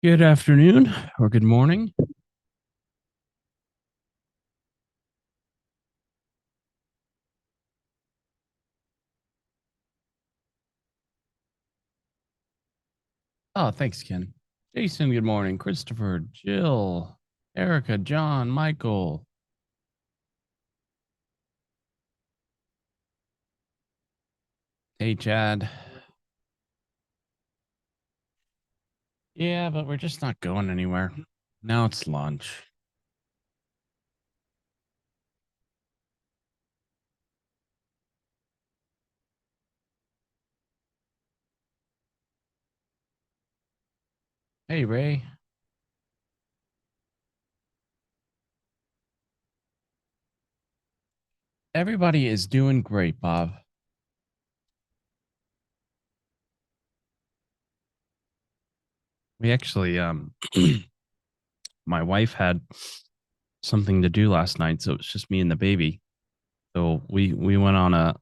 Good afternoon or good morning. Oh, thanks, Ken. Jason, good morning. Christopher, Jill, Erica, John, Michael. Hey, Chad. Yeah, but we're just not going anywhere. Now it's lunch. Hey, Ray. Everybody is doing great, Bob. We actually, my wife had something to do last night, so it's just me and the baby. So we went on a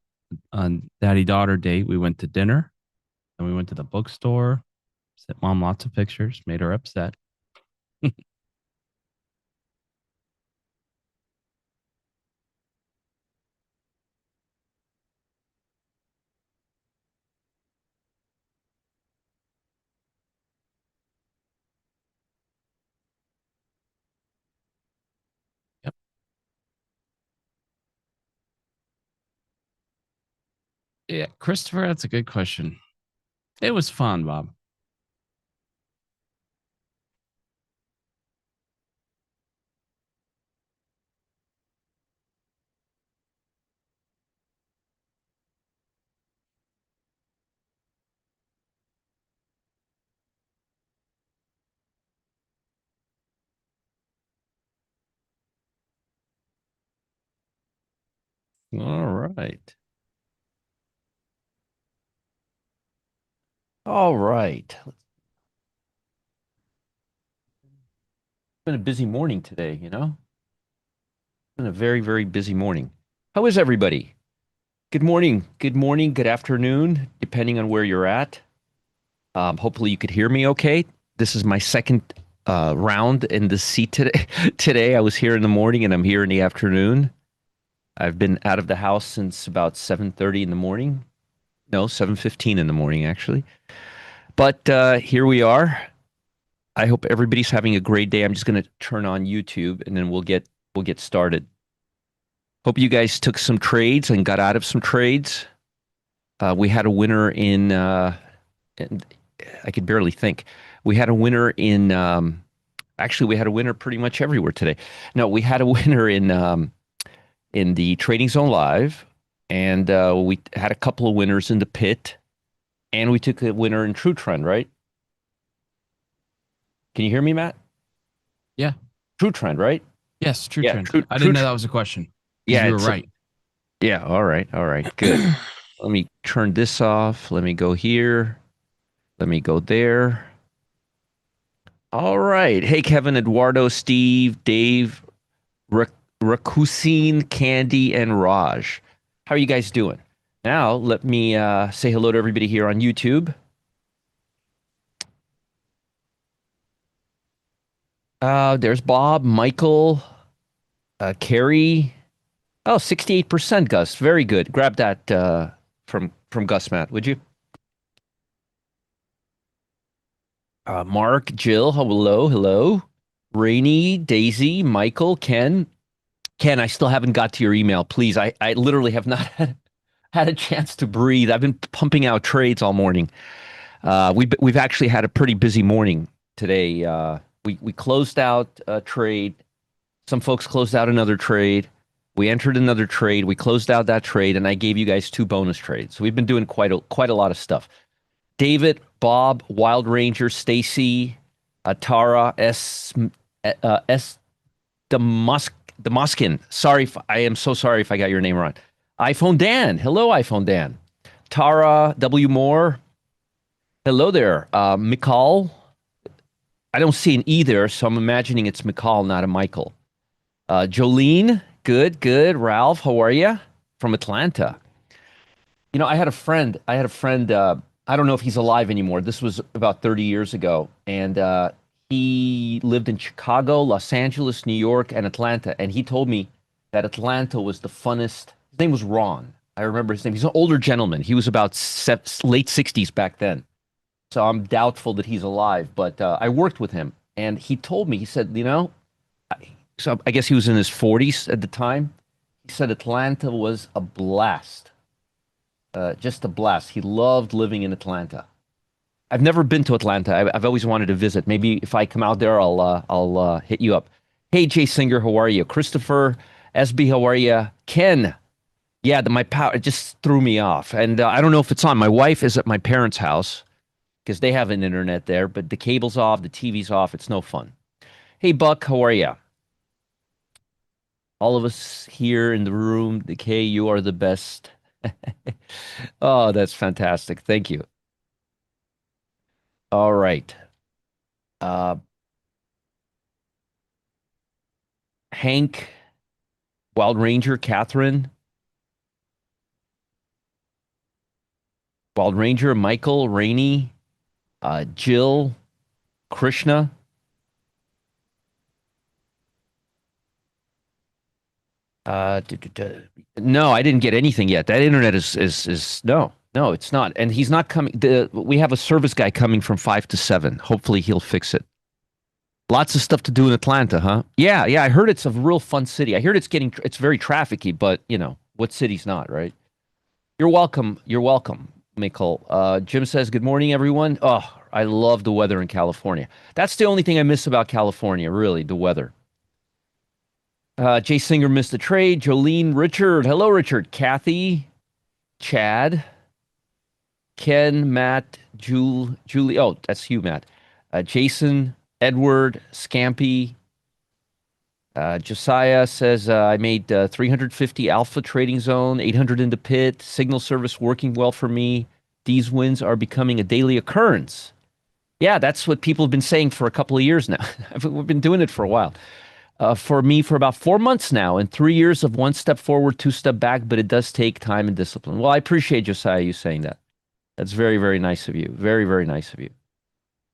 daddy daughter date. We went to dinner, and we went to the bookstore. Sent mom lots of pictures, made her upset. Yep. Yeah, Christopher, that's a good question. It was fun, Bob. All right. All right. It's been a busy morning today, you know? It's been a very, very busy morning. How is everybody? Good morning. Good morning. Good afternoon, depending on where you're at. Hopefully you could hear me okay. This is my second round in the seat today. Today I was here in the morning and I'm here in the afternoon. I've been out of the house since about 7:30 in the morning. No, 7:15 in the morning actually. But here we are. I hope everybody's having a great day. I'm just going to turn on YouTube and then we'll get started. Hope you guys took some trades and got out of some trades. We had a winner in I could barely think. We had a winner in actually we had a winner pretty much everywhere today. No, we had a winner in the Trading Zone Live, and we had a couple of winners in the pit, and we took a winner in True Trend. Right? Can you hear me, Matt? Yeah. True Trend, right? Yes, true Yeah, trend. True I True. didn't know that was a question because Yeah, you were it's right. yeah. All right, all right, good. Let me turn this off. Let me go here. Let me go there. All right. Hey, Kevin, Eduardo, Steve, Dave, Rak- Rakusin, Candy, and Raj. How are you guys doing? Now, let me say hello to everybody here on YouTube. There's Bob, Michael, Carrie. Oh, 68%, Gus. Very good. Grab that from Gus, Matt, would you? Mark, Jill, hello, hello. Rainy, Daisy, Michael, Ken. Ken, I still haven't got to your email. Please, I literally have not had a chance to breathe. I've been pumping out trades all morning. We've actually had a pretty busy morning today. We closed out a trade. Some folks closed out another trade. We entered another trade. We closed out that trade, and I gave you guys two bonus trades. So we've been doing quite a lot of stuff. David, Bob, Wild Ranger, Stacy, Tara, S. Demuskin. Sorry, I am so sorry if I got your name wrong. iPhone Dan. Hello, iPhone Dan. Tara W. Moore. Hello there. Mikal. I don't see an E there, so I'm imagining it's Mikal, not a Michael. Jolene. Good, good. Ralph, how are you? From Atlanta. You know, I had a friend. I had a friend. I don't know if he's alive anymore. This was about 30 years ago, and He lived in Chicago, Los Angeles, New York, and Atlanta. And he told me that Atlanta was the funnest. His name was Ron. I remember his name. He's an older gentleman. He was about late 60s back then. So I'm doubtful that he's alive. But I worked with him. And he told me, he said, so I guess he was in his 40s at the time. He said Atlanta was a blast, just a blast. He loved living in Atlanta. I've never been to Atlanta. I've always wanted to visit. Maybe if I come out there, I'll hit you up. Hey, Jay Singer, how are you? Christopher, SB, how are you? Ken, yeah, my power it just threw me off, and I don't know if it's on. My wife is at my parents' house because they have an internet there, but the cable's off, the TV's off. It's no fun. Hey, Buck, how are you? All of us here in the room, the K, you are the best. Oh, that's fantastic. Thank you. All right. Uh, Hank, Wild Ranger, Catherine, Wild Ranger, Michael, Rainey, Jill, Krishna. No, I didn't get anything yet. That internet is no, no, it's not. And he's not coming. We have a service guy coming from 5 to 7. Hopefully he'll fix it. Lots of stuff to do in Atlanta, huh? Yeah, yeah. I heard it's a real fun city. I heard it's very trafficy, but what city's not, right? You're welcome. You're welcome, Mikkel. Jim says, good morning, everyone. Oh, I love the weather in California. That's the only thing I miss about California, really, the weather. Jay Singer missed the trade. Jolene, Richard. Hello, Richard. Kathy, Chad, Ken, Matt, Julie. Oh, that's you, Matt. Jason, Edward, Scampy. Josiah says, I made 350 Alpha Trading Zone, 800 in the pit, signal service working well for me. These wins are becoming a daily occurrence. Yeah, that's what people have been saying for a couple of years now. We've been doing it for a while. For me, for about 4 months now, and 3 years of one step forward, two step back, but it does take time and discipline. Well, I appreciate Josiah you saying that. That's very, very nice of you. Very, very nice of you.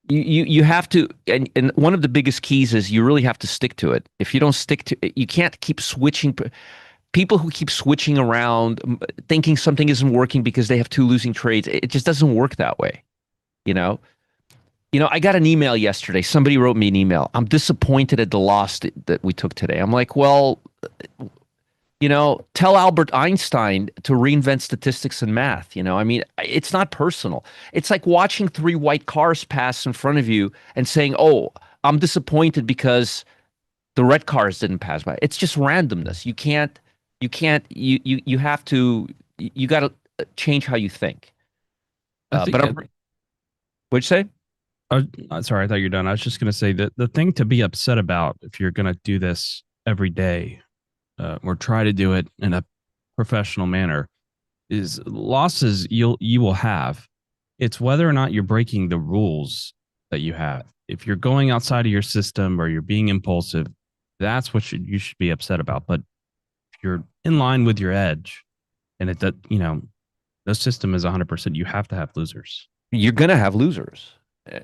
You have to, and one of the biggest keys is you really have to stick to it. If you don't stick to it, you can't keep switching. People who keep switching around, thinking something isn't working because they have two losing trades, it just doesn't work that way. You know, I got an email yesterday. Somebody wrote me an email. I'm disappointed at the loss that we took today. I'm like, well, tell Albert Einstein to reinvent statistics and math. I mean, it's not personal. It's like watching three white cars pass in front of you and saying, oh, I'm disappointed because the red cars didn't pass by. It's just randomness. You have to, you got to change how you think. I think. What'd you say? Sorry, I thought you're done. I was just going to say that the thing to be upset about if you're going to do this every day or try to do it in a professional manner is losses you will have. It's whether or not you're breaking the rules that you have. If you're going outside of your system or you're being impulsive, that's what you should be upset about. But if you're in line with your edge and the system is 100%, you have to have losers. You're going to have losers.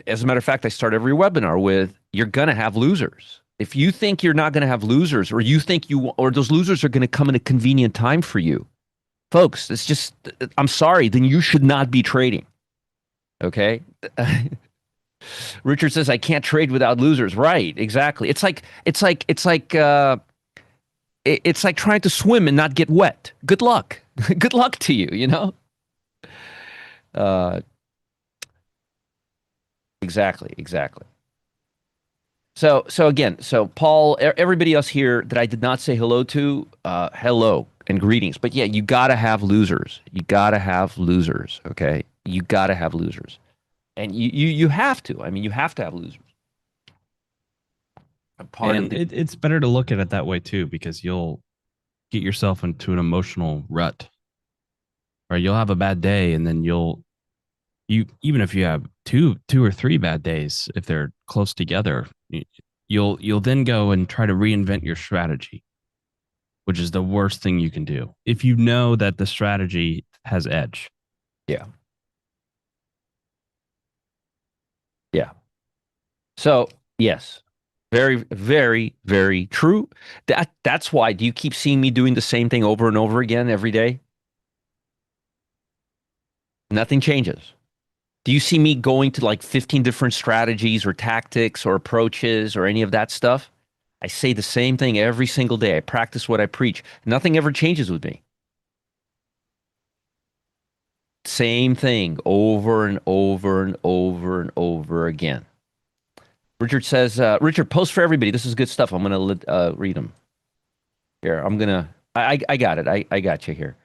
As a matter of fact, I start every webinar with, you're going to have losers. If you think you're not going to have losers, or you think or those losers are going to come in a convenient time for you, folks, it's just, I'm sorry, then you should not be trading. Okay. Richard says, I can't trade without losers. Right. Exactly. It's like trying to swim and not get wet. Good luck. Good luck to you, Exactly. So again, Paul, everybody else here that I did not say hello to, hello and greetings. But yeah, you got to have losers. You got to have losers. Okay. You got to have losers. And you have to. I mean, you have to have losers. It's better to look at it that way too, because you'll get yourself into an emotional rut. Or you'll have a bad day, and then you even if you have two or three bad days, if they're close together, you'll then go and try to reinvent your strategy, which is the worst thing you can do if you know that the strategy has edge. Yeah. So Yes. Very, very, very true. That's why. Do you keep seeing me doing the same thing over and over again every day? Nothing changes. Do you see me going to like 15 different strategies or tactics or approaches or any of that stuff? I say the same thing every single day. I practice what I preach. Nothing ever changes with me. Same thing over and over and over and over again. Richard says, Richard, post for everybody. This is good stuff. I'm going to read them. Here, I got it. I got you here.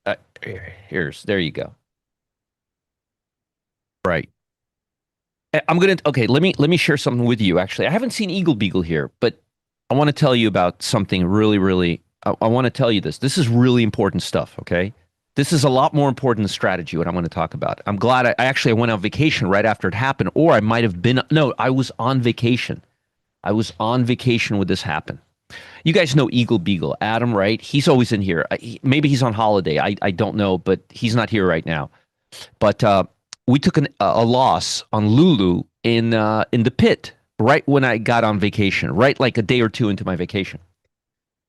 There you go. Right. Okay, let me share something with you, actually. I haven't seen Eagle Beagle here, but I want to tell you about something really, really, I want to tell you this. This is really important stuff, okay? This is a lot more important than strategy, what I'm going to talk about. I'm glad I went on vacation right after it happened, or I might have been, no, I was on vacation. I was on vacation when this happened. You guys know Eagle Beagle, Adam, right? He's always in here. Maybe he's on holiday. I don't know, but he's not here right now. But we took a loss on Lulu in the pit right when I got on vacation, right like a day or two into my vacation.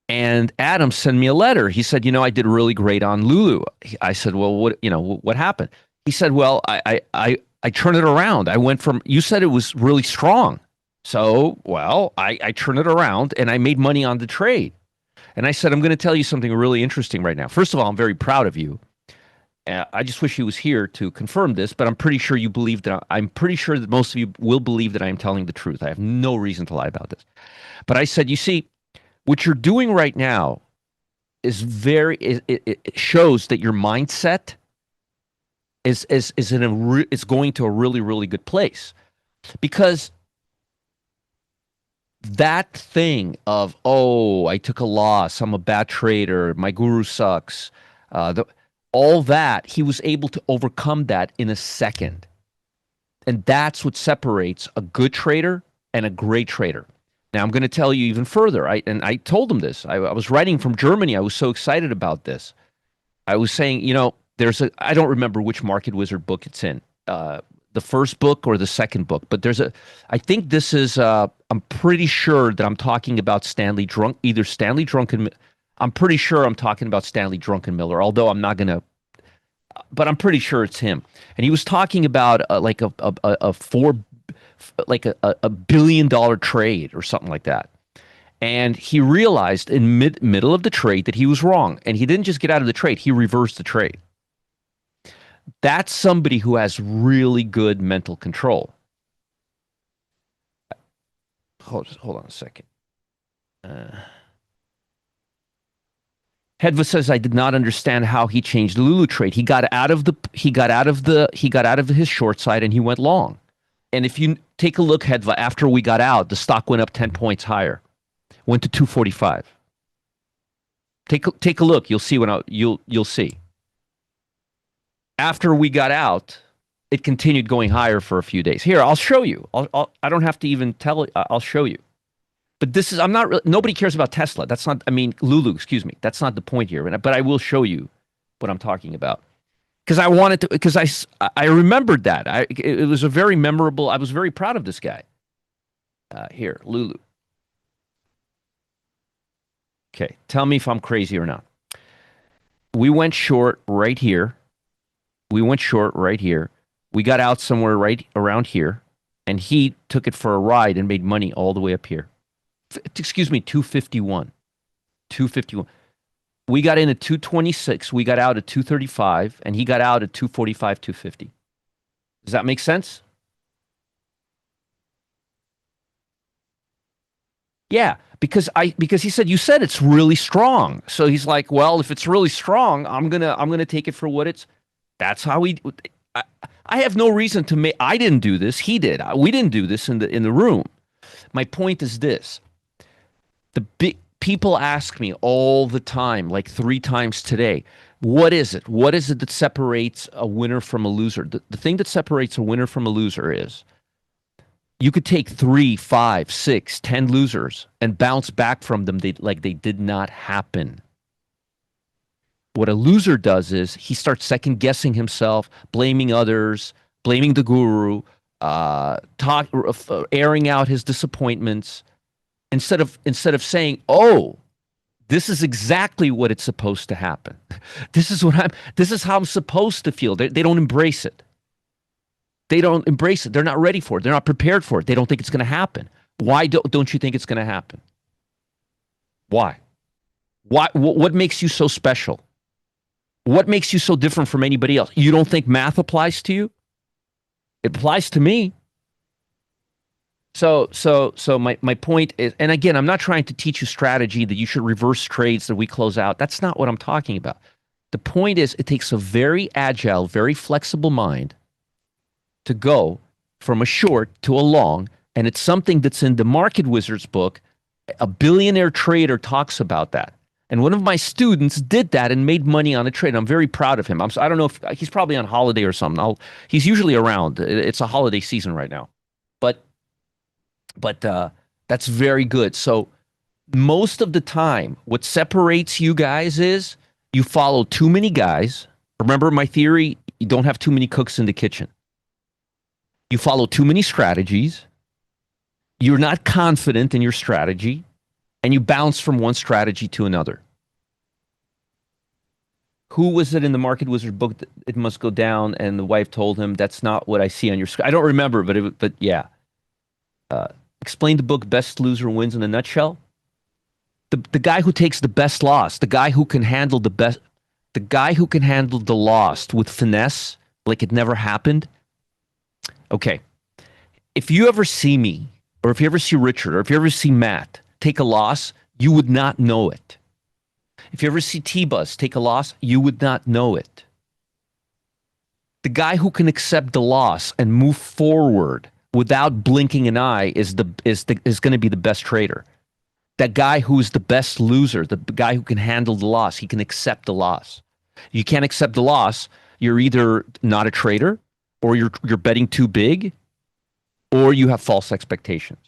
And Adam sent me a letter. He said, I did really great on Lulu. I said, well, what happened? He said, well, I turned it around. I went from, you said it was really strong. So, well, I turned it around and I made money on the trade. And I said, I'm going to tell you something really interesting right now. First of all, I'm very proud of you. I just wish he was here to confirm this, but I'm pretty sure you believe that. I'm pretty sure that most of you will believe that I am telling the truth. I have no reason to lie about this. But I said, you see, what you're doing right now is it shows that your mindset is going to a really, really good place, because that thing of, oh, I took a loss, I'm a bad trader, my guru sucks, all that, he was able to overcome that in a second. And that's what separates a good trader and a great trader. Now, I'm going to tell you even further. And I told him this. I was writing from Germany. I was so excited about this. I was saying, I don't remember which Market Wizard book it's in, the first book or the second book, but I think this is, I'm pretty sure that I'm talking about either Stanley Drunken. I'm pretty sure I'm talking about Stanley Druckenmiller, although I'm not going to, but I'm pretty sure it's him. And he was talking about like a $1 billion trade or something like that. And he realized in middle of the trade that he was wrong. And he didn't just get out of the trade, he reversed the trade. That's somebody who has really good mental control. Hold on a second. Hedva says, I did not understand how he changed the Lulu trade. He got out of his short side and he went long. And if you take a look, Hedva, after we got out, the stock went up 10 points higher, went to 245. Take a look. You'll see you'll see. After we got out, it continued going higher for a few days. Here, I'll show you. I don't have to even tell it. I'll show you. But this is, I'm not really, nobody cares about Tesla. That's not, Lulu, excuse me. That's not the point here. But I will show you what I'm talking about. Because I wanted to, because I remembered that. It was a very memorable, I was very proud of this guy. Here, Lulu. Okay, tell me if I'm crazy or not. We went short right here. We went short right here. We got out somewhere right around here. And he took it for a ride and made money all the way up here. Excuse me, 251. 251. We got in at 226. We got out at 235. And he got out at 245, 250. Does that make sense? Yeah, because he said, you said it's really strong. So he's like, well, if it's really strong, I'm gonna take it for what it's. That's how I have no reason to make. I didn't do this. He did. We didn't do this in the room. My point is this: the big people ask me all the time, like 3 times today, what is it? What is it that separates a winner from a loser? The thing that separates a winner from a loser is you could take 3, 5, 6, 10 losers and bounce back from them like they did not happen. What a loser does is he starts second guessing himself, blaming others, blaming the guru, airing out his disappointments instead of saying, "Oh, this is exactly what it's supposed to happen. This is how I'm supposed to feel." They don't embrace it. They don't embrace it. They're not ready for it. They're not prepared for it. They don't think it's going to happen. Why don't you think it's going to happen? Why? What makes you so special? What makes you so different from anybody else? You don't think math applies to you? It applies to me. So my point is, and again, I'm not trying to teach you strategy that you should reverse trades that we close out. That's not what I'm talking about. The point is, it takes a very agile, very flexible mind to go from a short to a long, and it's something that's in the Market Wizards book. A billionaire trader talks about that. And one of my students did that and made money on a trade. I'm very proud of him. I don't know if he's probably on holiday or something. He's usually around. It's a holiday season right now. But that's very good. So most of the time, what separates you guys is you follow too many guys. Remember my theory, you don't have too many cooks in the kitchen. You follow too many strategies. You're not confident in your strategy, and you bounce from one strategy to another. Who was it in the Market Wizard book that it must go down, and the wife told him, "That's not what I see on your screen." I don't remember, but yeah. Explain the book Best Loser Wins in a nutshell. The guy who takes the best loss, the guy who can handle the loss with finesse, like it never happened. Okay. If you ever see me, or if you ever see Richard, or if you ever see Matt take a loss, you would not know it. If you ever see T-Buzz take a loss, you would not know it. The guy who can accept the loss and move forward without blinking an eye is going to be the best trader. That guy who's the best loser, the guy who can handle the loss, he can accept the loss. You can't accept the loss, you're either not a trader, or you're betting too big, or you have false expectations.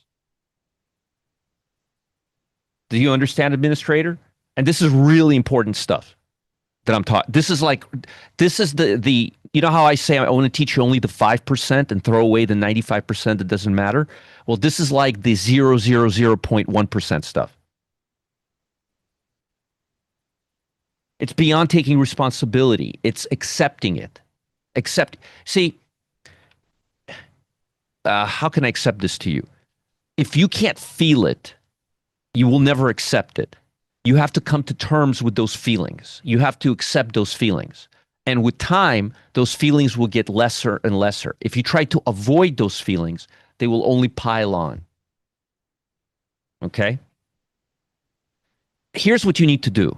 Do you understand, administrator? And this is really important stuff that I'm talking. This is the you know how I say I want to teach you only the 5% and throw away the 95% that doesn't matter? Well, this is like the 0.1% stuff. It's beyond taking responsibility. It's accepting it. See, how can I accept this to you? If you can't feel it, you will never accept it. You have to come to terms with those feelings. You have to accept those feelings. And with time, those feelings will get lesser and lesser. If you try to avoid those feelings, they will only pile on. Okay? Here's what you need to do.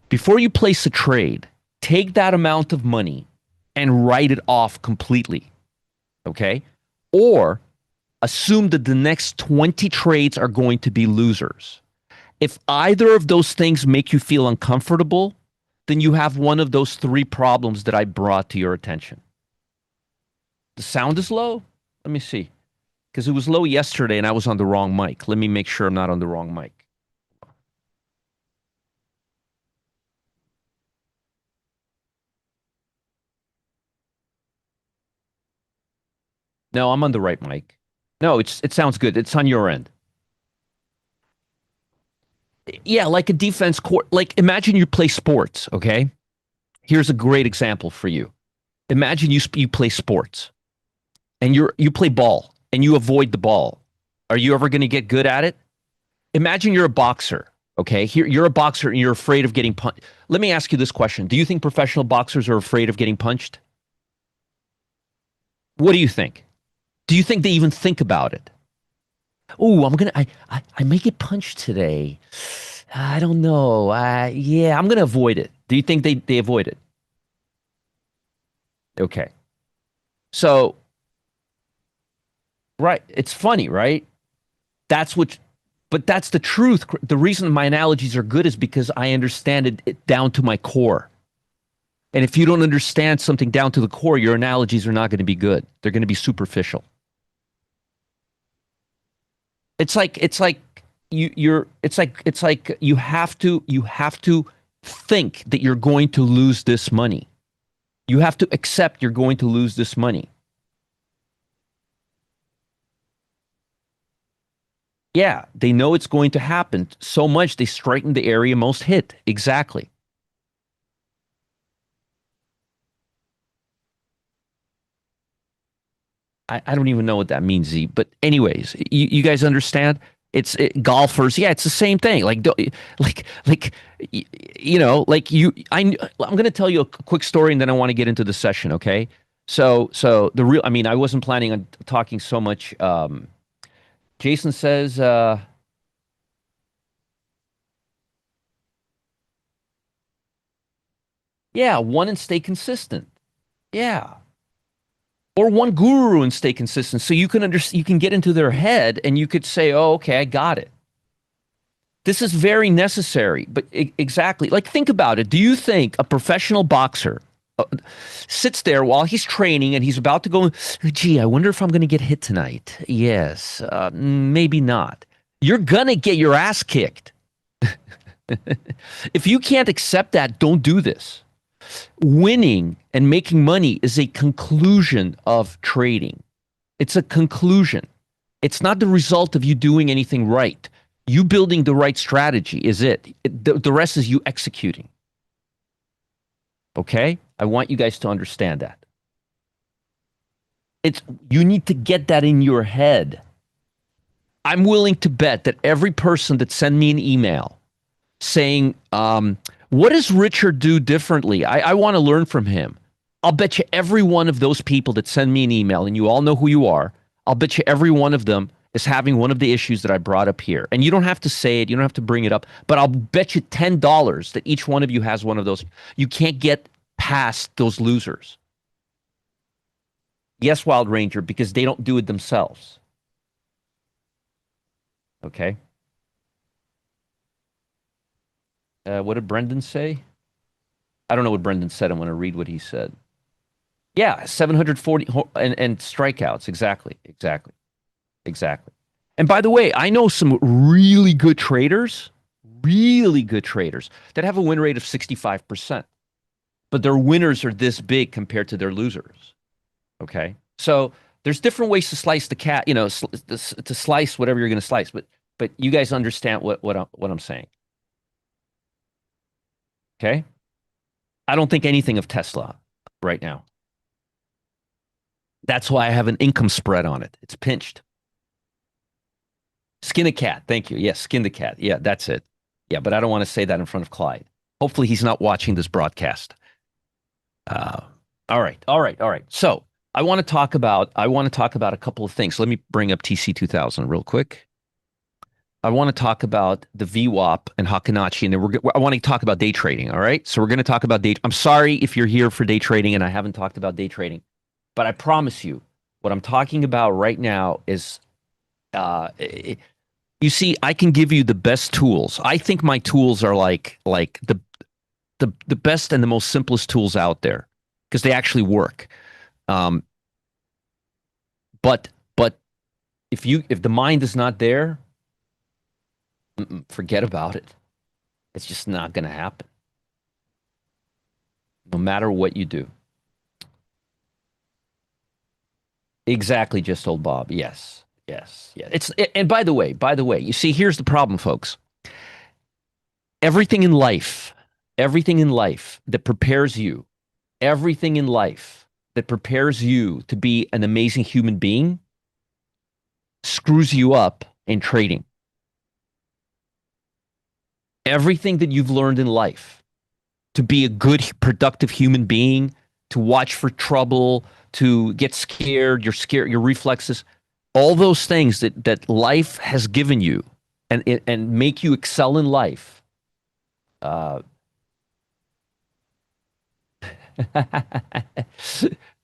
Before you place a trade, take that amount of money and write it off completely. Okay? Or assume that the next 20 trades are going to be losers. If either of those things make you feel uncomfortable, then you have one of those three problems that I brought to your attention. The sound is low? Let me see. Because it was low yesterday and I was on the wrong mic. Let me make sure I'm not on the wrong mic. No, I'm on the right mic. No, it sounds good. It's on your end. Yeah, like a defense court. Like imagine you play sports, okay? Here's a great example for you. Imagine you play sports and you play ball and you avoid the ball. Are you ever going to get good at it? Imagine you're a boxer, okay? Here you're a boxer and you're afraid of getting punched. Let me ask you this question. Do you think professional boxers are afraid of getting punched? What do you think? Do you think they even think about it? Oh, I may get punched today. I don't know. Yeah, I'm gonna avoid it. Do you think they avoid it? Okay. So, right, it's funny, right? That's what, but that's the truth. The reason my analogies are good is because I understand it down to my core. And if you don't understand something down to the core, your analogies are not going to be good. They're going to be superficial. It's like you have to think that you're going to lose this money. You have to accept you're going to lose this money. Yeah, they know it's going to happen so much they strike the area most hit. Exactly. I don't even know what that means, Z. But anyways, you guys understand? Golfers. Yeah, it's the same thing. Like like I'm going to tell you a quick story, and then I want to get into the session. Okay. So the real. I mean, I wasn't planning on talking so much. Jason says, yeah, one and stay consistent. Yeah. Or one guru and stay consistent, so you can get into their head and you could say, oh, okay, I got it. This is very necessary, but exactly, like, think about it. Do you think a professional boxer uh, sits there while he's training and he's about to go, gee, I wonder if I'm going to get hit tonight? Yes, maybe not. You're going to get your ass kicked. If you can't accept that, don't do this. Winning and making money is a conclusion of trading. It's a conclusion. It's not the result of you doing anything right. You building the right strategy is it. The rest is you executing. Okay? I want you guys to understand that. It's you need to get that in your head. I'm willing to bet that every person that sent me an email saying, what does Richard do differently? I want to learn from him. I'll bet you every one of those people that send me an email, and you all know who you are, I'll bet you every one of them is having one of the issues that I brought up here. And you don't have to say it, you don't have to bring it up, but I'll bet you $10 that each one of you has one of those. You can't get past those losers. Yes, Wild Ranger, because they don't do it themselves. Okay. What did Brendan say? I don't know what Brendan said. I'm going to read what he said. Yeah, 740 and strikeouts. Exactly. Exactly. Exactly. And by the way, I know some really good traders that have a win rate of 65%, but their winners are this big compared to their losers. Okay. So there's different ways to slice the cat, to slice whatever you're going to slice, but you guys understand what I'm saying. Okay. I don't think anything of Tesla right now. That's why I have an income spread on it. It's pinched. Skin a cat. Thank you. Yes, skin the cat. Yeah, that's it. Yeah, but I don't want to say that in front of Clyde. Hopefully, he's not watching this broadcast. Uh, all right, all right, all right. So I want to talk about a couple of things. Let me bring up TC 2000 real quick. I want to talk about the VWAP and Hackenacci, and then I want to talk about day trading. All right, so we're going to talk about day. I'm sorry if you're here for day trading and I haven't talked about day trading, but I promise you, what I'm talking about right now is, you see, I can give you the best tools. I think my tools are like the best and the most simplest tools out there because they actually work. Um, but if the mind is not there, forget about it. It's just not going to happen, no matter what you do. Exactly, just told Bob. Yes, yes, yeah. And by the way, you see, here's the problem, folks. Everything in life, everything in life that prepares you, everything in life that prepares you to be an amazing human being screws you up in trading. Everything that you've learned in life to be a good, productive human being, to watch for trouble, to get scared, your reflexes, all those things that life has given you and make you excel in life. I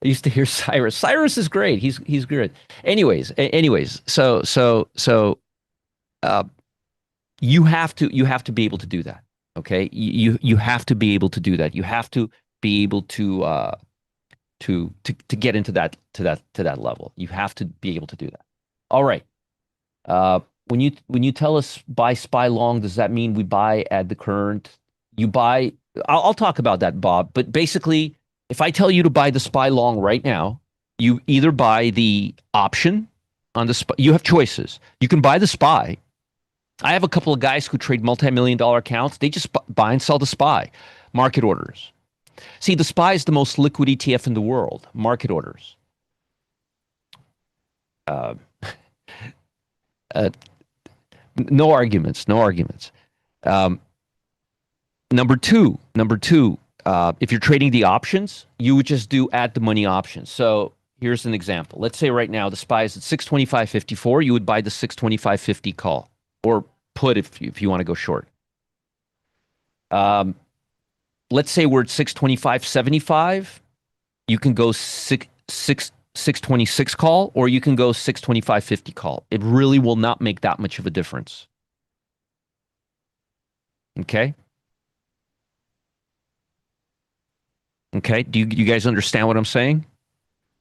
used to hear Cyrus. Cyrus is great. He's good. Anyways, so uh, you have to be able to do that. Okay, you have to be able to do that. You have to be able to get into that level. You have to be able to do that. All right. When you tell us buy SPY long, does that mean we buy at the current? You buy. I'll talk about that, Bob. But basically, if I tell you to buy the SPY long right now, you either buy the option on the SPY. You have choices. You can buy the SPY. I have a couple of guys who trade multi-million dollar accounts. They just buy and sell the SPY, market orders. See, the SPY is the most liquid ETF in the world, market orders. Uh, uh, no arguments, no arguments. Um, number two, if you're trading the options, you would just do at the money options. So here's an example. Let's say right now the SPY is at 625.54. You would buy the 625.50 call or put if you want to go short. Um, let's say we're at 625.75. You can go 626 call, or you can go 625.50 call. It really will not make that much of a difference. Okay. Okay. Do you guys understand what I'm saying?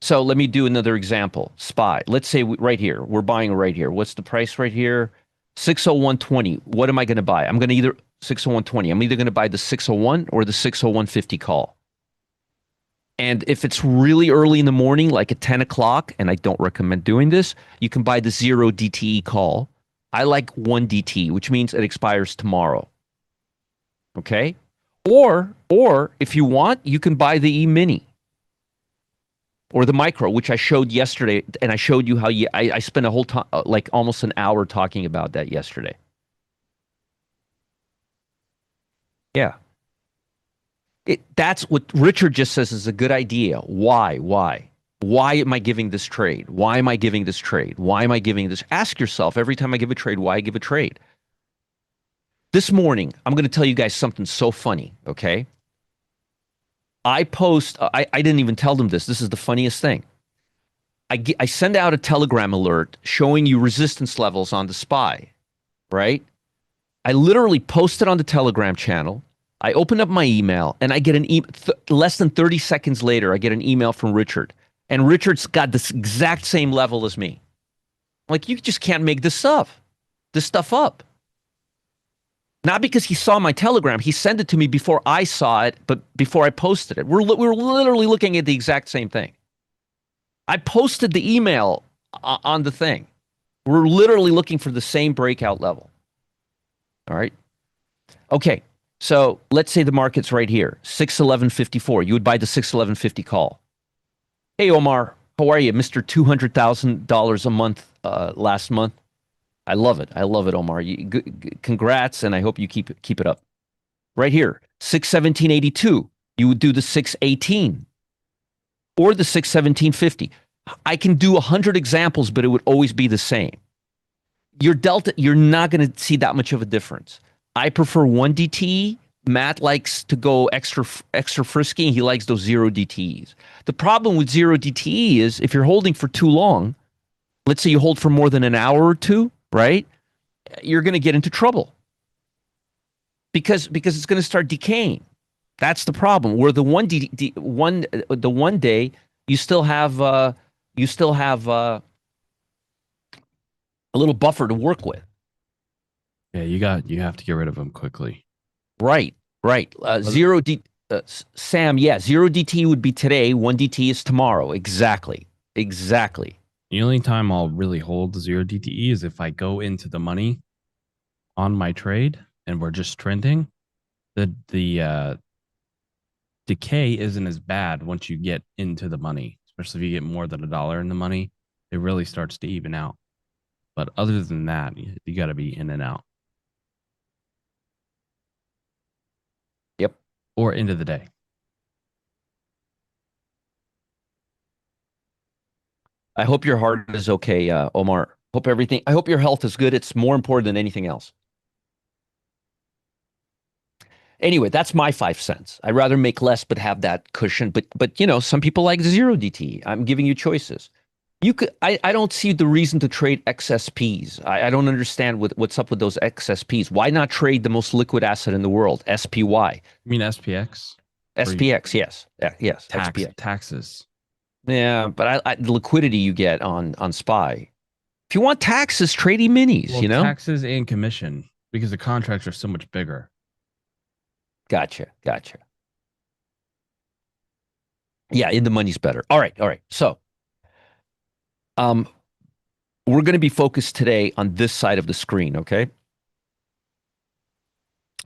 So let me do another example. SPY. Let's say right here, we're buying right here. What's the price right here? 601.20. What am I going to buy? I'm going to either 601.20. I'm either going to buy the 601 or the 601.50 call. And if it's really early in the morning, like at 10 o'clock, and I don't recommend doing this, you can buy the 0 DTE call. I like 1 DTE, which means it expires tomorrow. Okay? Or if you want, you can buy the E-mini or the micro, which I showed yesterday, and I showed you how I spent a whole time, like almost an hour talking about that yesterday. Yeah. That's what Richard just says is a good idea. Why? Why am I giving this trade? Why am I giving this trade? Why am I giving this? Ask yourself every time I give a trade, why I give a trade. This morning, I'm going to tell you guys something so funny, okay? I didn't even tell them this. This is the funniest thing. I send out a Telegram alert showing you resistance levels on the SPY, right? I literally post it on the Telegram channel. I open up my email and I get less than 30 seconds later, I get an email from Richard. And Richard's got this exact same level as me. Like, you just can't make this stuff up. Not because he saw my Telegram. He sent it to me before I saw it, but before I posted it. We were literally looking at the exact same thing. I posted the email on the thing. We're literally looking for the same breakout level. All right. Okay. So let's say the market's right here, 611.54. You would buy the 611.50 call. Hey, Omar, how are you? Mr. $200,000 a month last month. I love it. I love it, Omar. Congrats, and I hope you keep it up. Right here, 617.82. You would do the 618 or the 617.50. I can do 100 examples, but it would always be the same. Your delta, you're not going to see that much of a difference. I prefer 1 DTE. Matt likes to go extra frisky, and he likes those 0 DTEs. The problem with 0 DTE is if you're holding for too long, let's say you hold for more than an hour or two, right? You're going to get into trouble because it's going to start decaying. That's the problem. Where the one day you still have a little buffer to work with. Yeah, you have to get rid of them quickly. Right. Zero D. Sam, yeah, 0 DT would be today. 1 DT is tomorrow. Exactly. The only time I'll really hold the 0 DTE is if I go into the money on my trade and we're just trending. The decay isn't as bad once you get into the money, especially if you get more than $1 in the money. It really starts to even out. But other than that, you got to be in and out. Yep. Or into the day. I hope your heart is okay, Omar. I hope your health is good. It's more important than anything else. Anyway, that's my 5 cents. I'd rather make less but have that cushion. But some people like 0 DT. I'm giving you choices. I don't see the reason to trade XSPs. I don't understand what's up with those XSPs. Why not trade the most liquid asset in the world, SPY? You mean SPX? SPX, yes. Yes, SPX. Taxes. Yeah, but the liquidity you get on SPY. If you want taxes, trade E-minis, Well, taxes and commission because the contracts are so much bigger. Gotcha. Yeah, in the money's better. All right. So, we're going to be focused today on this side of the screen, okay?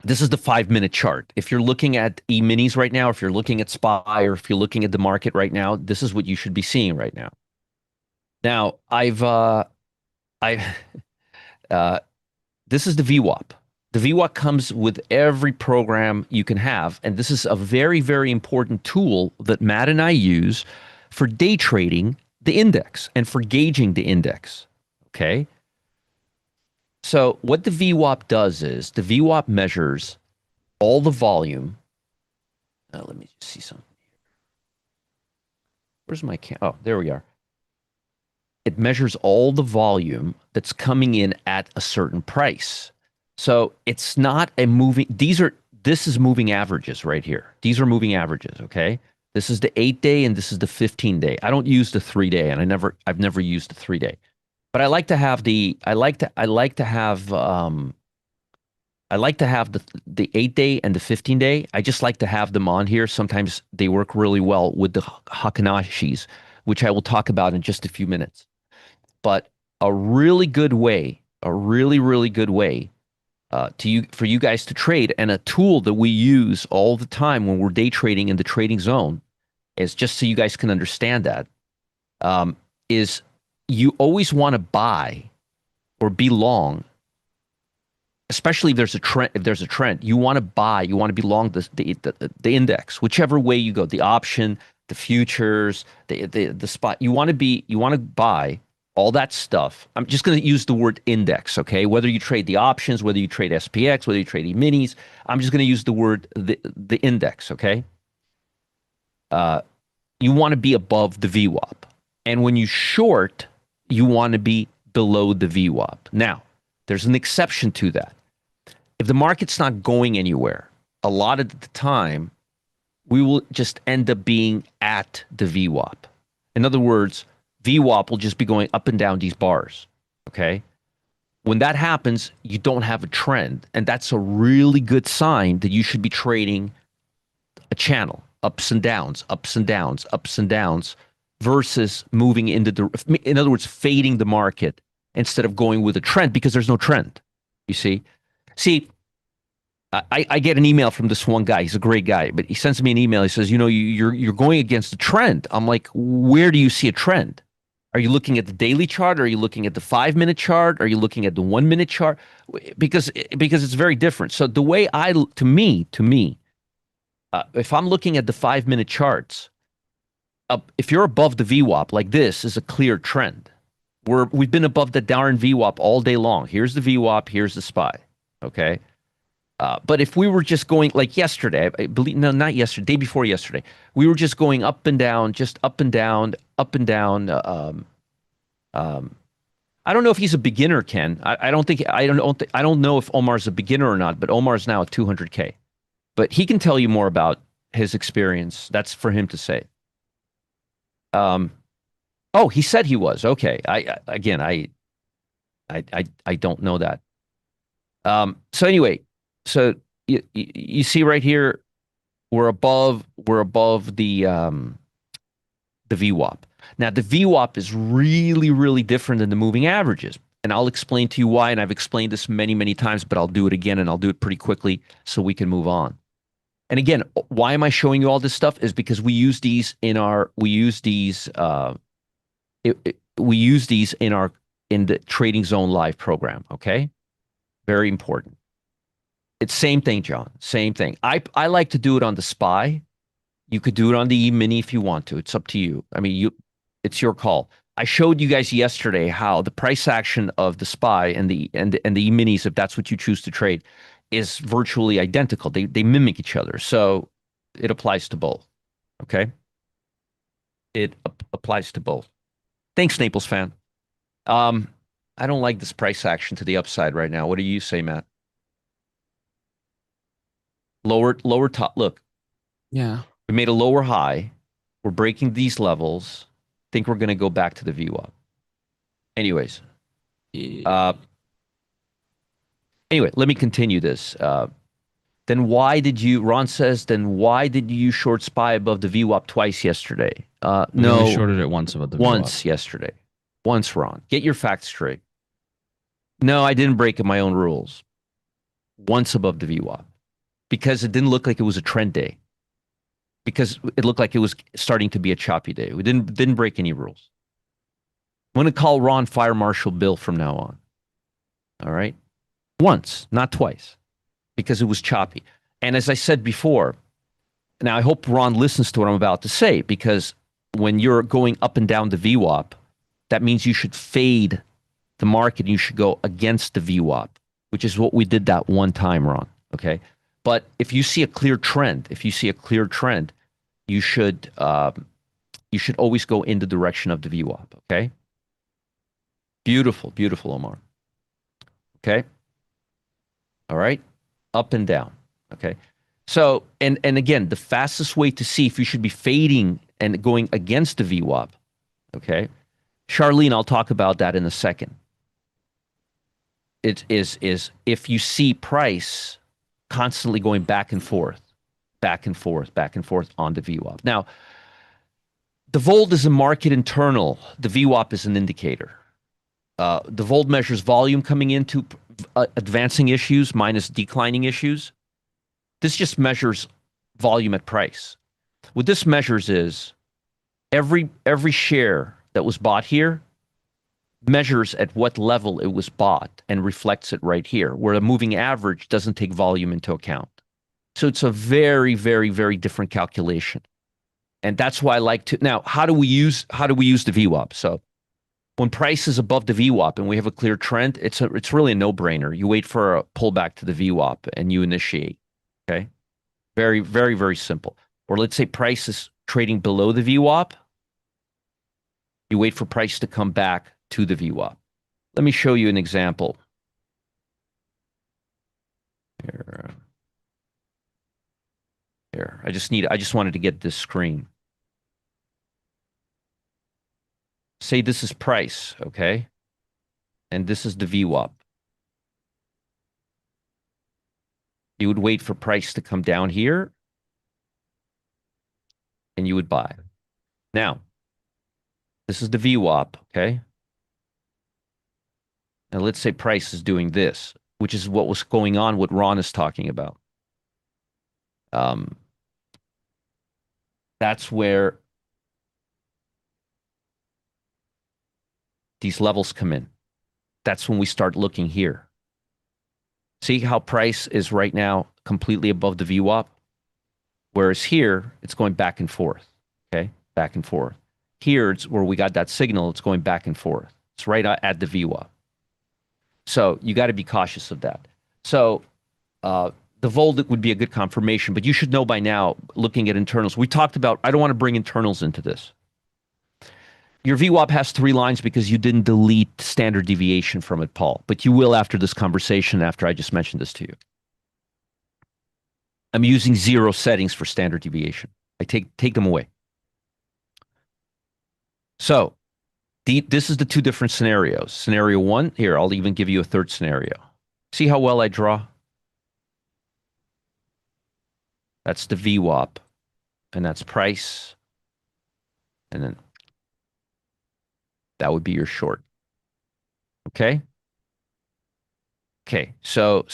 This is the 5 minute chart. If you're looking at e-minis right now, if you're looking at SPY, or if you're looking at the market right now, this is what you should be seeing right now. Now, I uh, this is the VWAP. The VWAP comes with every program you can have, and this is a very, very important tool that Matt and I use for day trading the index and for gauging the index. Okay. So what the VWAP does is the VWAP measures all the volume. Let me just see something. Where's my Oh, there we are. It measures all the volume that's coming in at a certain price. So it's not a moving, this is moving averages right here. These are moving averages, okay? This is the 8-day and this is the 15-day. I don't use the 3-day, and I've never used the 3-day. But I like to have the 8-day and the 15-day. I just like to have them on here. Sometimes they work really well with the Hakanashis, which I will talk about in just a few minutes. But a really good way, a really, really good way for you guys to trade, and a tool that we use all the time when we're day trading in the trading zone, is just so you guys can understand that, is you always want to buy or be long, especially if there's a trend. If there's a trend, you want to buy, you want to be long the index, whichever way you go, the option, the futures, the spot. You want to buy all that stuff. I'm just going to use the word index, okay? Whether you trade the options, whether you trade SPX, whether you trade E-minis, I'm just going to use the word the index, okay? You want to be above the VWAP. And when you short, you want to be below the VWAP. Now, there's an exception to that. If the market's not going anywhere, a lot of the time, we will just end up being at the VWAP. In other words, VWAP will just be going up and down these bars, okay? When that happens, you don't have a trend, and that's a really good sign that you should be trading a channel, ups and downs, ups and downs, ups and downs, versus moving into in other words, fading the market instead of going with a trend, because there's no trend, you see? I get an email from this one guy. He's a great guy, but he sends me an email. He says, you're going against the trend. I'm like, where do you see a trend? Are you looking at the daily chart? Are you looking at the 5-minute chart? Are you looking at the 1-minute chart? Because it's very different. So the way to me, if I'm looking at the 5-minute charts, if you're above the VWAP, like this is a clear trend. We've been above the darn VWAP all day long. Here's the VWAP. Here's the SPY. Okay. But if we were just going like yesterday, I believe, no, not yesterday, day before yesterday, we were just going up and down, just up and down, up and down. I don't know if he's a beginner, Ken. I don't know if Omar's a beginner or not, but Omar's now at 200K. But he can tell you more about his experience. That's for him to say. Oh, he said he was. Okay. I don't know that. So anyway, so you see right here, we're above the VWAP. Now the VWAP is really, really different than the moving averages. And I'll explain to you why. And I've explained this many, many times, but I'll do it again, and I'll do it pretty quickly so we can move on. And again, why am I showing you all this stuff? Is because we use these in the Trading Zone Live program. Okay. Very important. It's same thing, John. Same thing. I like to do it on the SPY. You could do it on the E-mini if you want to. It's up to you. I mean, it's your call. I showed you guys yesterday how the price action of the SPY and the E-minis, if that's what you choose to trade, is virtually identical. They mimic each other. So it applies to both. Okay? It applies to both. Thanks, Naples fan. I don't like this price action to the upside right now. What do you say, Matt? Lower top. Look. Yeah. We made a lower high. We're breaking these levels. Think we're going to go back to the VWAP. Anyways. Anyway, let me continue this. Then why did you, Ron says, then why did you short SPY above the VWAP twice yesterday? We No, only shorted it once above the VWAP. once yesterday. Once, Ron. Get your facts straight. No, I didn't break my own rules. Once above the VWAP because it didn't look like it was a trend day. Because it looked like it was starting to be a choppy day. We didn't break any rules. I'm going to call Ron Fire Marshal Bill from now on. All right? Once, not twice, because it was choppy. And as I said before, now I hope Ron listens to what I'm about to say, because when you're going up and down the VWAP, that means you should fade the market and you should go against the VWAP, which is what we did that one time, Ron. Okay? But if you see a clear trend, you should always go in the direction of the VWAP. Okay. Beautiful, beautiful, Omar. Okay. All right. Up and down. Okay. So and again, the fastest way to see if you should be fading and going against the VWAP. Okay. Charlene, I'll talk about that in a second. It is if you see price constantly going back and forth on the VWAP. Now, the VOLT is a market internal. The VWAP is an indicator. The VOLT measures volume coming into advancing issues minus declining issues. This just measures volume at price. What this measures is every share that was bought here measures at what level it was bought and reflects it right here, where a moving average doesn't take volume into account. So it's a very, very, very different calculation. And that's why I like to. Now, how do we use the VWAP? So when price is above the VWAP and we have a clear trend, it's really a no-brainer. You wait for a pullback to the VWAP and you initiate. Okay? Very, very, very simple. Or let's say price is trading below the VWAP. You wait for price to come back to the VWAP. Let me show you an example. Here. I just wanted to get this screen. Say this is price, okay? And this is the VWAP. You would wait for price to come down here, and you would buy. Now, this is the VWAP, okay? Now, let's say price is doing this, which is what was going on, what Ron is talking about. That's where these levels come in. That's when we start looking here. See how price is right now completely above the VWAP? Whereas here, it's going back and forth, okay? Back and forth. Here, it's where we got that signal. It's going back and forth. It's right at the VWAP. So you got to be cautious of that. So the VOLT would be a good confirmation, but you should know by now, looking at internals. We talked about, I don't want to bring internals into this. Your VWAP has 3 lines because you didn't delete standard deviation from it, Paul, but you will after this conversation, after I just mentioned this to you. I'm using 0 settings for standard deviation. I take them away. So this is the 2 different scenarios. Scenario 1, here, I'll even give you a 3rd scenario. See how well I draw? That's the VWAP, and that's price, and then that would be your short. Okay? Okay, so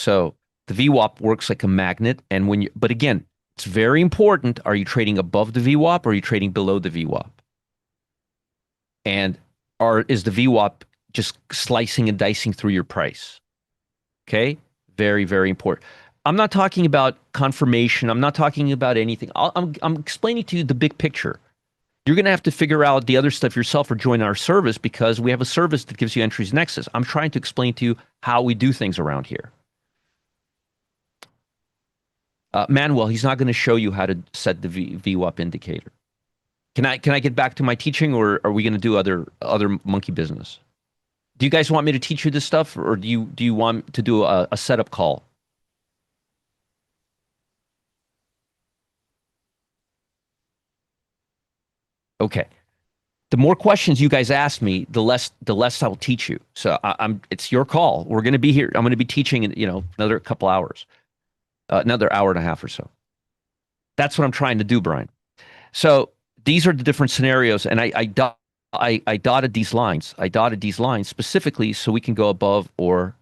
the VWAP works like a magnet, and but again, it's very important, are you trading above the VWAP or are you trading below the VWAP? And is the VWAP just slicing and dicing through your price? Okay? Very, very important. I'm not talking about confirmation. I'm not talking about anything. I'm explaining to you the big picture. You're going to have to figure out the other stuff yourself or join our service because we have a service that gives you entries and exits. I'm trying to explain to you how we do things around here. Manuel, he's not going to show you how to set the VWAP indicator. Can I get back to my teaching, or are we going to do other monkey business? Do you guys want me to teach you this stuff, or do you want to do a setup call? Okay. The more questions you guys ask me, the less I'll teach you. So it's your call. We're going to be here. I'm going to be teaching in, another couple hours, another hour and a half or so. That's what I'm trying to do, Brian. So these are the different scenarios, and I I dotted these lines. I dotted these lines specifically so we can go above or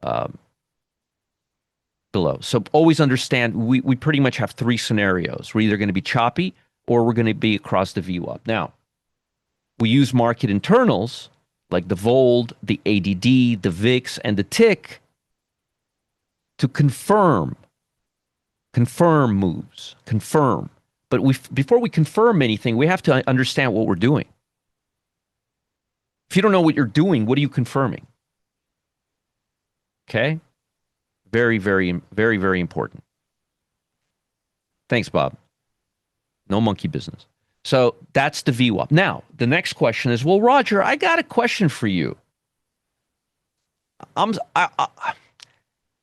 um, below. So always understand we pretty much have three scenarios. We're either going to be choppy or we're going to be across the VWAP. Now, we use market internals like the VOLD, the ADD, the VIX, and the tick to confirm moves, confirm. But before we confirm anything, we have to understand what we're doing. If you don't know what you're doing, what are you confirming? Okay? Very, very, very, very important. Thanks, Bob. No monkey business. So that's the VWAP. Now, the next question is, well, Roger, I got a question for you.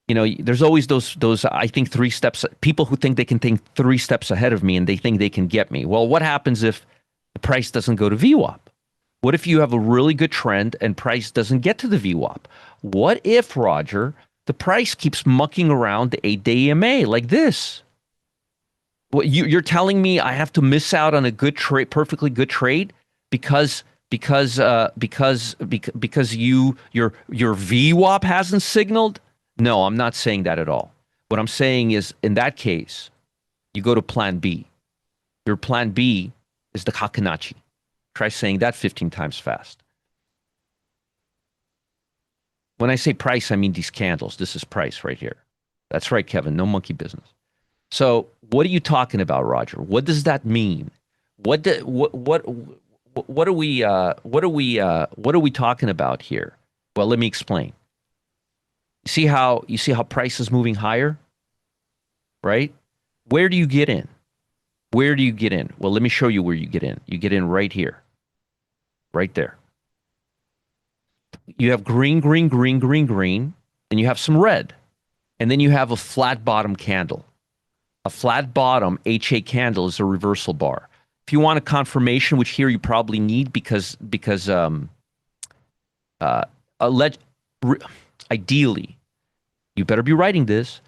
There's always those I think three steps, people who think they can think three steps ahead of me and they think they can get me. Well, what happens if the price doesn't go to VWAP? What if you have a really good trend and price doesn't get to the VWAP? What if, Roger, the price keeps mucking around the 8-day EMA like this? What you're telling me I have to miss out on a good trade, perfectly good trade because your VWAP hasn't signaled? No, I'm not saying that at all. What I'm saying is, in that case, you go to plan B. Your plan B is the Kakanachi. Try saying that 15 times fast. When I say price, I mean these candles. This is price right here. That's right, Kevin. No monkey business. So what are you talking about, Roger? What does that mean? What are we talking about here? Well, let me explain. You see how price is moving higher, right? Where do you get in? Where do you get in? Well, let me show you where you get in. You get in right here, right there. You have green, green, green, green, green, and you have some red, and then you have a flat bottom candle. A flat bottom HA candle is a reversal bar. If you want a confirmation, which here you probably need because ideally, you better be writing this.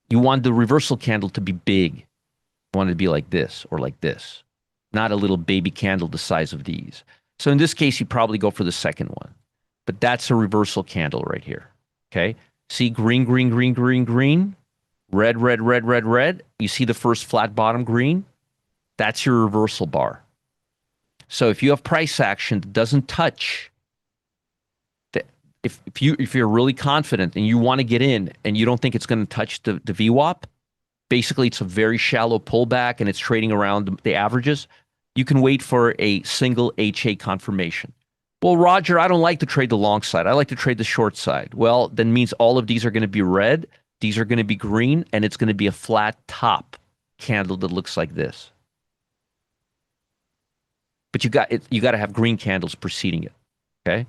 You want the reversal candle to be big. You want it to be like this or like this, not a little baby candle the size of these. So in this case, you probably go for the second one. But that's a reversal candle right here. Okay? See green, green, green, green, green. Red, red, red, red, red. You see the first flat bottom green? That's your reversal bar. So if you have price action that doesn't touch, if you're really confident and you want to get in and you don't think it's going to touch the VWAP, basically it's a very shallow pullback and it's trading around the averages, you can wait for a single HA confirmation. Well, Roger, I don't like to trade the long side. I like to trade the short side. Well, then means all of these are going to be red. These are going to be green, and it's going to be a flat top candle that looks like this. But you got to have green candles preceding it. Okay?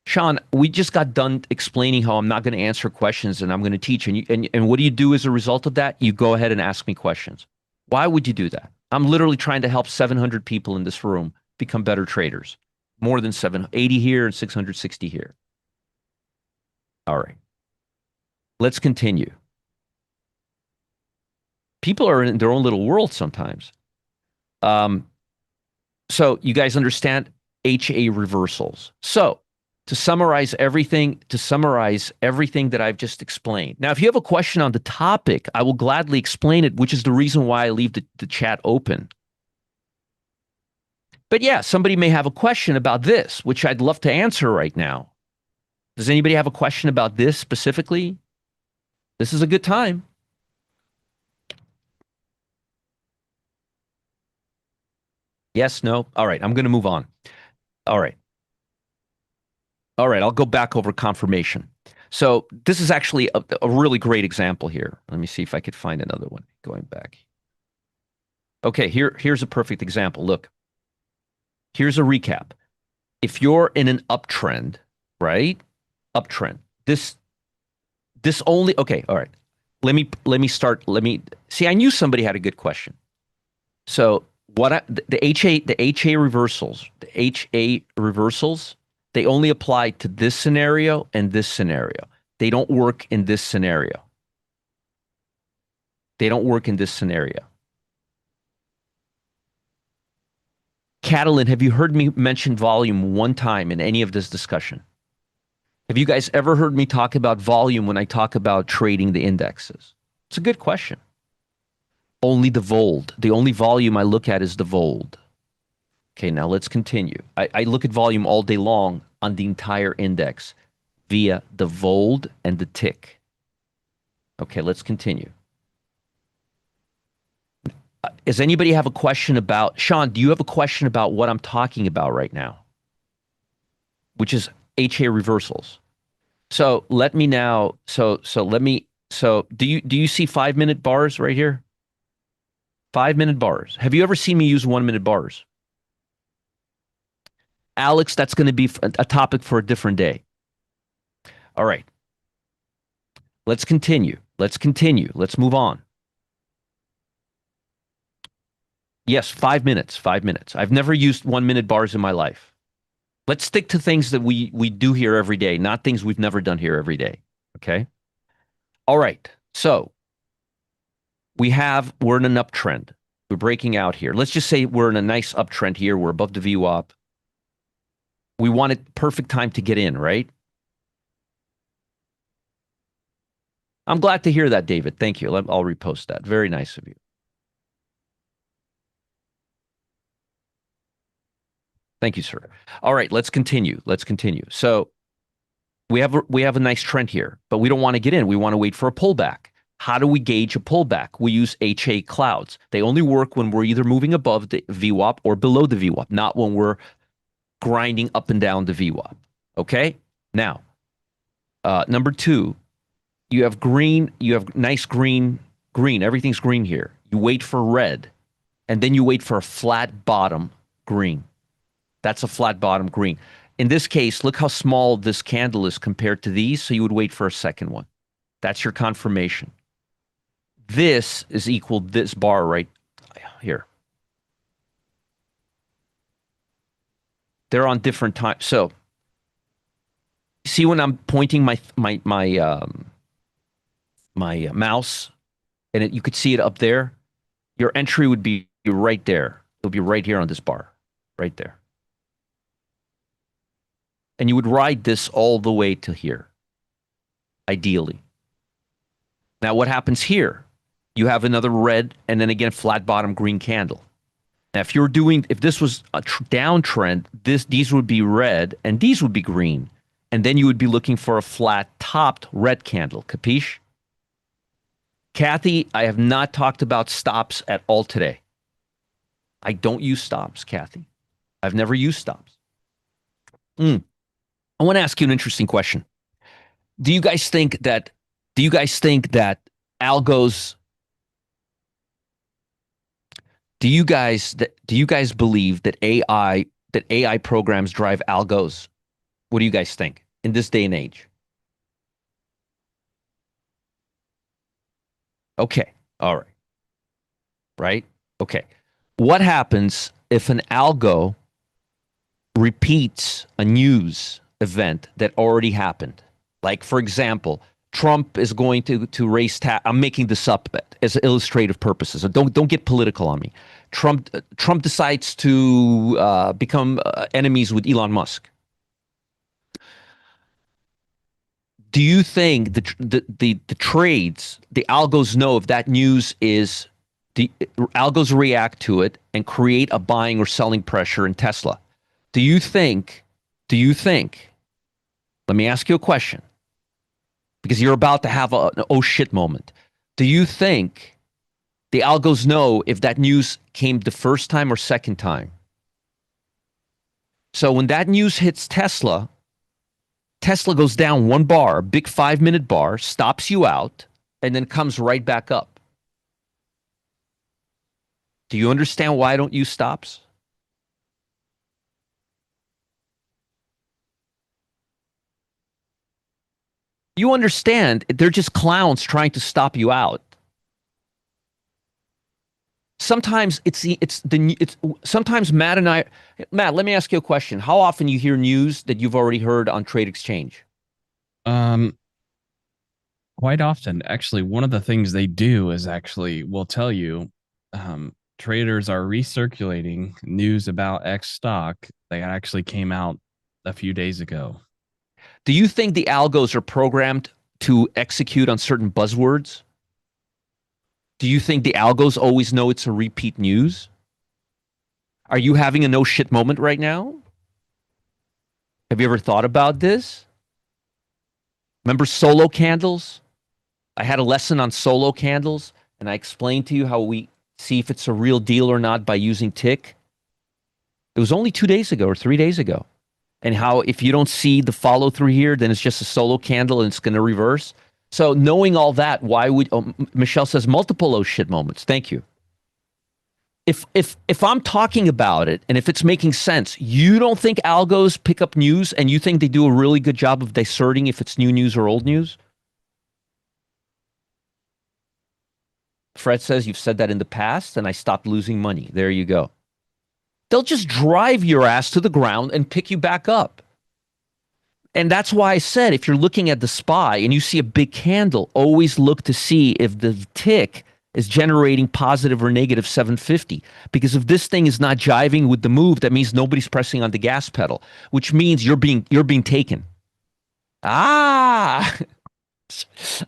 Sean, we just got done explaining how I'm not going to answer questions and I'm going to teach. And what do you do as a result of that? You go ahead and ask me questions. Why would you do that? I'm literally trying to help 700 people in this room become better traders. More than 780 here and 660 here. All right. Let's continue. People are in their own little world sometimes. So you guys understand HA reversals. So to summarize everything that I've just explained. Now, if you have a question on the topic, I will gladly explain it, which is the reason why I leave the chat open. But yeah, somebody may have a question about this, which I'd love to answer right now. Does anybody have a question about this specifically? This is a good time. Yes, no? All right, I'm going to move on. All right. All right, I'll go back over confirmation. So this is actually a really great example here. Let me see if I could find another one going back. Okay, here's a perfect example. Look. Here's a recap. If you're in an uptrend, right? Uptrend. This only, okay, all right. Let me start. See, I knew somebody had a good question. So the HA reversals, they only apply to this scenario and this scenario. They don't work in this scenario. They don't work in this scenario. Catalin, have you heard me mention volume one time in any of this discussion? Have you guys ever heard me talk about volume when I talk about trading the indexes? It's a good question. Only the VOLD. The only volume I look at is the VOLD. Okay, now let's continue. I look at volume all day long on the entire index via the VOLD and the tick. Okay, let's continue. Does anybody have a question about, Sean, do you have a question about what I'm talking about right now? Which is HA reversals. So let me now, do you see 5-minute bars right here? 5-minute bars. Have you ever seen me use 1-minute bars? Alex, that's going to be a topic for a different day. All right. Let's continue. Let's continue. Let's move on. Yes, 5 minutes. 5 minutes. I've never used 1-minute bars in my life. Let's stick to things that we do here every day, not things we've never done here every day. Okay? All right. So we're in an uptrend. We're breaking out here. Let's just say we're in a nice uptrend here. We're above the VWAP. We want it perfect time to get in, right? I'm glad to hear that, David. Thank you. I'll repost that. Very nice of you. Thank you, sir. All right, let's continue. Let's continue. So we have a nice trend here, but we don't want to get in. We want to wait for a pullback. How do we gauge a pullback? We use HA clouds. They only work when we're either moving above the VWAP or below the VWAP, not when we're grinding up and down the VWAP. Okay? Now, number two, you have green, you have nice green, everything's green here. You wait for red, and then you wait for a flat bottom green. That's a flat bottom green. In this case, look how small this candle is compared to these, so you would wait for a second one. That's your confirmation. This is equal to this bar right here. They're on different times. So, see when I'm pointing my mouse, and you could see it up there? Your entry would be right there. It'll be right here on this bar, right there. And you would ride this all the way to here, ideally. Now, what happens here? You have another red and then again flat bottom green candle. Now, if this was a downtrend, these would be red and these would be green. And then you would be looking for a flat topped red candle. Capiche? Kathy, I have not talked about stops at all today. I don't use stops, Kathy. I've never used stops. I want to ask you an interesting question. Do you guys think that algos, do you guys believe that AI programs drive algos? What do you guys think in this day and age? Okay. All right. Right? Okay. What happens if an algo repeats a news event that already happened? Like, for example, Trump is going to raise tax. I'm making this up as illustrative purposes. So don't get political on me. Trump decides to become enemies with Elon Musk. Do you think the trades, the algos know if that news is, the algos react to it and create a buying or selling pressure in Tesla? Do you think, let me ask you a question, because you're about to have an oh shit moment. Do you think the algos know if that news came the first time or second time? So when that news hits Tesla goes down one bar, a big 5-minute bar, stops you out, and then comes right back up. Do you understand why I don't use stops? You understand, they're just clowns trying to stop you out. Sometimes sometimes Matt and I, Matt, let me ask you a question. How often you hear news that you've already heard on Trade Exchange? Um, Quite often. Actually, one of the things they do is actually will tell you, traders are recirculating news about X stock that actually came out a few days ago. Do you think the algos are programmed to execute on certain buzzwords? Do you think the algos always know it's a repeat news? Are you having a no shit moment right now? Have you ever thought about this? Remember solo candles? I had a lesson on solo candles, and I explained to you how we see if it's a real deal or not by using tick. It was only 2 days ago or 3 days ago. And how if you don't see the follow through here, then it's just a solo candle and it's going to reverse. So knowing all that, why would Michelle says multiple oh shit moments? Thank you. If I'm talking about it and if it's making sense, you don't think algos pick up news and you think they do a really good job of discerning if it's new news or old news? Fred says you've said that in the past and I stopped losing money. There you go. They'll just drive your ass to the ground and pick you back up. And that's why I said if you're looking at the SPY and you see a big candle, always look to see if the tick is generating positive or negative 750. Because if this thing is not jiving with the move, that means nobody's pressing on the gas pedal, which means you're being taken. Ah,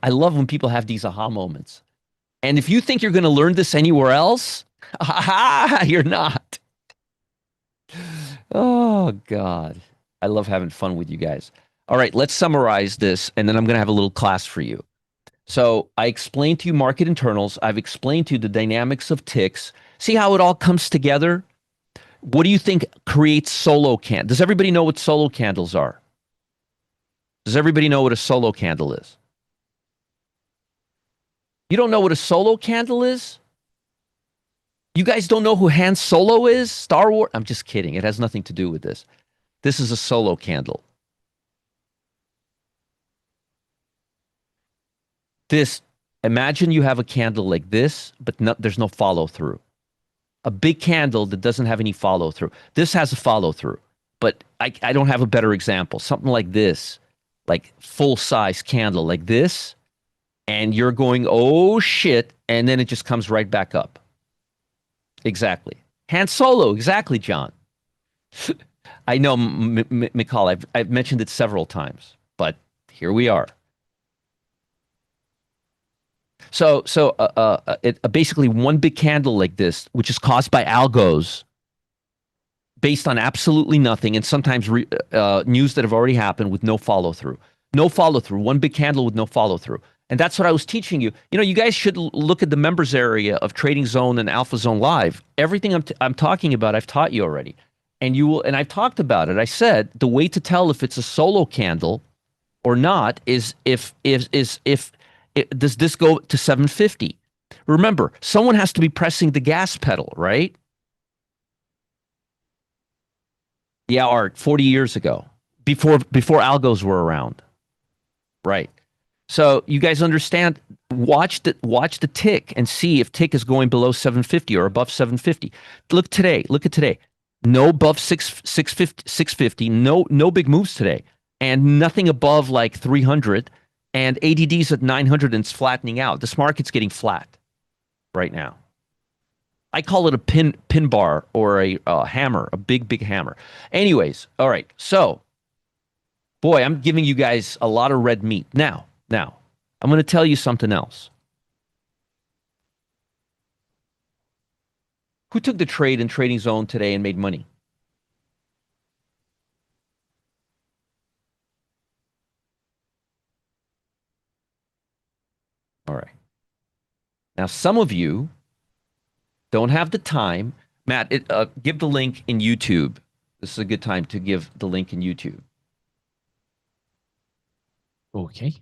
I love when people have these aha moments. And if you think you're going to learn this anywhere else, you're not. Oh, God. I love having fun with you guys. All right, let's summarize this, and then I'm going to have a little class for you. So I explained to you market internals. I've explained to you the dynamics of ticks. See how it all comes together? What do you think creates solo candle? Does everybody know what solo candles are? Does everybody know what a solo candle is? You don't know what a solo candle is? You guys don't know who Han Solo is? Star Wars? I'm just kidding. It has nothing to do with this. This is a solo candle. Imagine you have a candle like this, but there's no follow through. A big candle that doesn't have any follow through. This has a follow through, but I don't have a better example. Something like this, like full size candle like this, and you're going, oh shit, and then it just comes right back up. Exactly. Han Solo, exactly, John. I know, McCall, I've mentioned it several times, but here we are. So basically one big candle like this, which is caused by algos, based on absolutely nothing, and sometimes news that have already happened with no follow through. No follow through. One big candle with no follow through. And that's what I was teaching you. You know, you guys should look at the members area of Trading Zone and Alpha Zone Live. Everything I'm talking about, I've taught you already. And you will, and I've talked about it. I said the way to tell if it's a solo candle or not is does this go to 750? Remember, someone has to be pressing the gas pedal, right? Yeah, Art, 40 years ago, before algos were around. Right. So you guys understand, watch the tick and see if tick is going below 750 or above 750. Look at today. No above 650, no big moves today. And nothing above like 300. And ADD's at 900 and it's flattening out. This market's getting flat right now. I call it a pin bar or a hammer, a big hammer. Anyways, all right. So, boy, I'm giving you guys a lot of red meat. Now, I'm going to tell you something else. Who took the trade in Trading Zone today and made money? All right. Now, some of you don't have the time. Matt, give the link in YouTube. This is a good time to give the link in YouTube. Okay.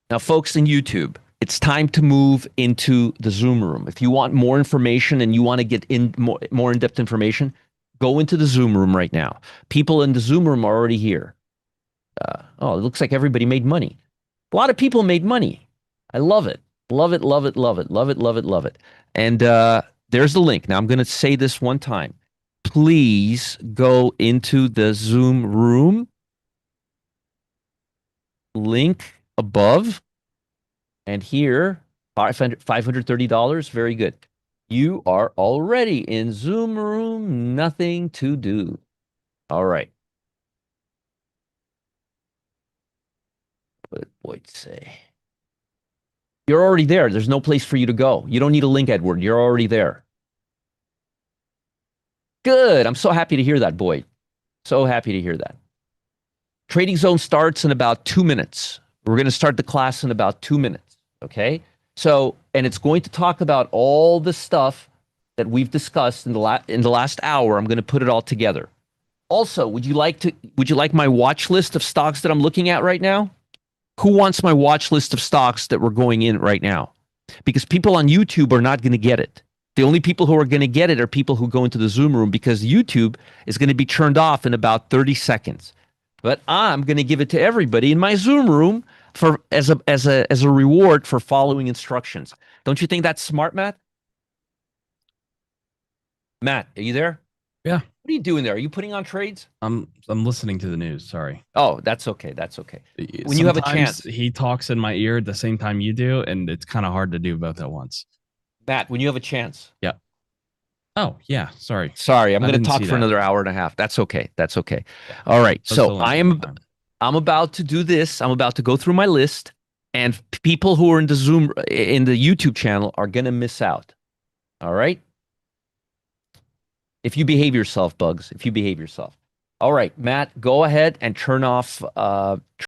Now, folks in YouTube, it's time to move into the Zoom room. If you want more information and you want to get in more in-depth information, go into the Zoom room right now. People in the Zoom room are already here. It looks like everybody made money. A lot of people made money. I love it. Love it, love it, love it, love it, love it, love it. And there's the link. Now, I'm going to say this one time. Please go into the Zoom room. Link above. And here, $530. Very good. You are already in Zoom room, nothing to do. All right. What did Boyd say? You're already there. There's no place for you to go. You don't need a link, Edward. You're already there. Good. I'm so happy to hear that, Boyd. So happy to hear that. Trading Zone starts in about 2 minutes. We're going to start the class in about 2 minutes. Okay. So, and it's going to talk about all the stuff that we've discussed in the last hour. I'm going to put it all together. Also, would you like my watch list of stocks that I'm looking at right now? Who wants my watch list of stocks that we're going in right now? Because people on YouTube are not going to get it. The only people who are going to get it are people who go into the Zoom room because YouTube is going to be turned off in about 30 seconds. But I'm going to give it to everybody in my Zoom room for as a reward for following instructions. Don't you think that's smart, Matt? Matt, are you there? Yeah. What are you doing there? Are you putting on trades? I'm listening to the news. Sorry. Oh, that's okay. That's okay. When you have a Sometimes chance, he talks in my ear at the same time you do, and it's kind of hard to do both at once. Matt, when you have a chance. Yeah. Oh, yeah. Sorry. Sorry, I'm I going to didn't talk see for that. another hour and a half. That's okay. That's okay. Yeah. All right. That's So only plenty of time. I'm about to do this. I'm about to go through my list, and people who are in the Zoom in the YouTube channel are going to miss out. All right. If you behave yourself, Bugs. If you behave yourself. All right, Matt, go ahead and turn off